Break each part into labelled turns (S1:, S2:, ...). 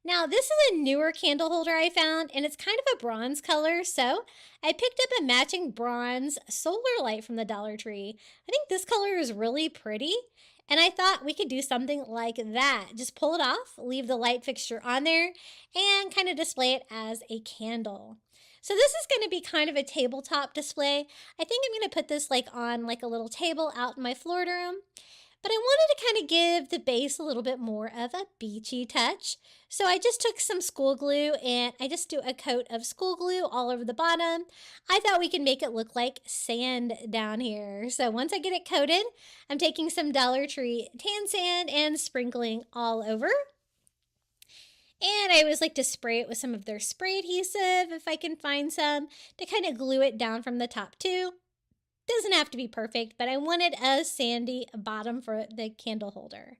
S1: Now, this is a newer candle holder I found, and it's kind of a bronze color, so I picked up a matching bronze solar light from the Dollar Tree. I think this color is really pretty, and I thought we could do something like that. Just pull it off, leave the light fixture on there, and kind of display it as a candle. So this is going to be kind of a tabletop display. I think I'm going to put this like on like a little table out in my floor room. But I wanted to kind of give the base a little bit more of a beachy touch. So I just took some school glue and I just do a coat of school glue all over the bottom. I thought we could make it look like sand down here. So once I get it coated, I'm taking some Dollar Tree tan sand and sprinkling all over. And I always like to spray it with some of their spray adhesive if I can find some to kind of glue it down from the top too. Doesn't have to be perfect, but I wanted a sandy bottom for the candle holder.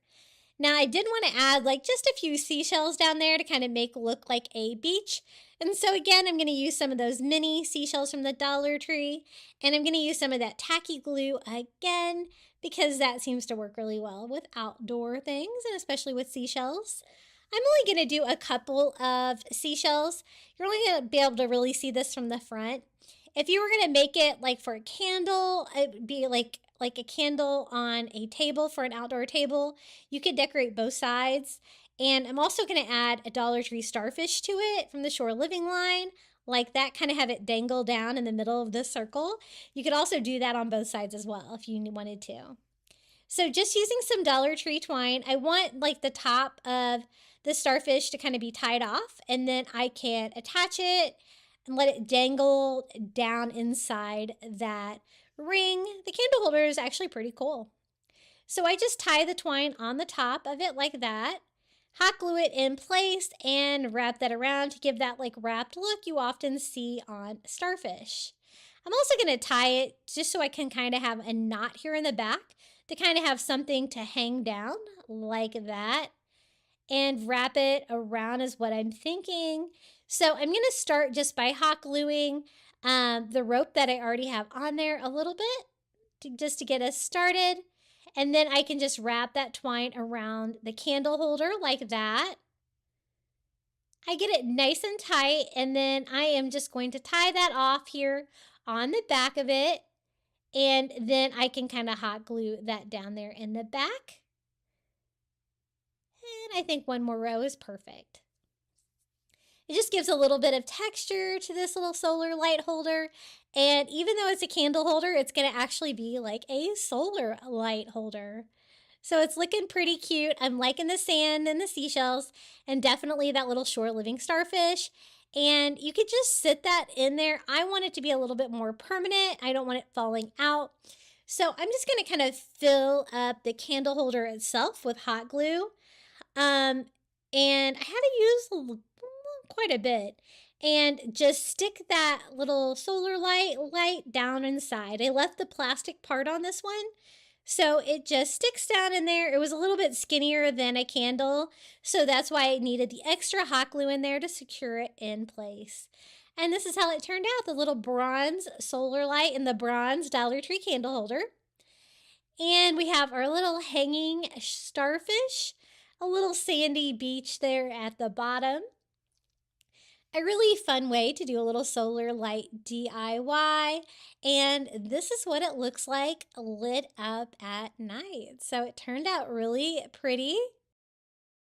S1: Now I did want to add like just a few seashells down there to kind of make it look like a beach. And so again, I'm going to use some of those mini seashells from the Dollar Tree. And I'm going to use some of that tacky glue again because that seems to work really well with outdoor things and especially with seashells. I'm only going to do a couple of seashells. You're only going to be able to really see this from the front. If you were going to make it like for a candle, it would be like a candle on a table for an outdoor table. You could decorate both sides. And I'm also going to add a Dollar Tree Starfish to it from the Shore Living line. Like that, kind of have it dangle down in the middle of the circle. You could also do that on both sides as well if you wanted to. So just using some Dollar Tree twine, I want like the top of the starfish to kind of be tied off, and then I can attach it and let it dangle down inside that ring. The candle holder is actually pretty cool. So I just tie the twine on the top of it like that, hot glue it in place, and wrap that around to give that like wrapped look you often see on starfish. I'm also going to tie it just so I can kind of have a knot here in the back to kind of have something to hang down like that, and wrap it around is what I'm thinking. So I'm going to start just by hot gluing the rope that I already have on there a little bit just to get us started. And then I can just wrap that twine around the candle holder like that. I get it nice and tight, and then I am just going to tie that off here on the back of it. And then I can kind of hot glue that down there in the back. And I think one more row is perfect. It just gives a little bit of texture to this little solar light holder. And even though it's a candle holder, it's going to actually be like a solar light holder. So it's looking pretty cute. I'm liking the sand and the seashells and definitely that little shore living starfish. And you could just sit that in there. I want it to be a little bit more permanent. I don't want it falling out. So I'm just going to kind of fill up the candle holder itself with hot glue. And I had to use quite a bit. And just stick that little solar light down inside. I left the plastic part on this one, so it just sticks down in there. It was a little bit skinnier than a candle, so that's why I needed the extra hot glue in there to secure it in place. And this is how it turned out, the little bronze solar light in the bronze Dollar Tree candle holder. And we have our little hanging starfish, a little sandy beach there at the bottom. A really fun way to do a little solar light DIY, and this is what it looks like lit up at night. So it turned out really pretty.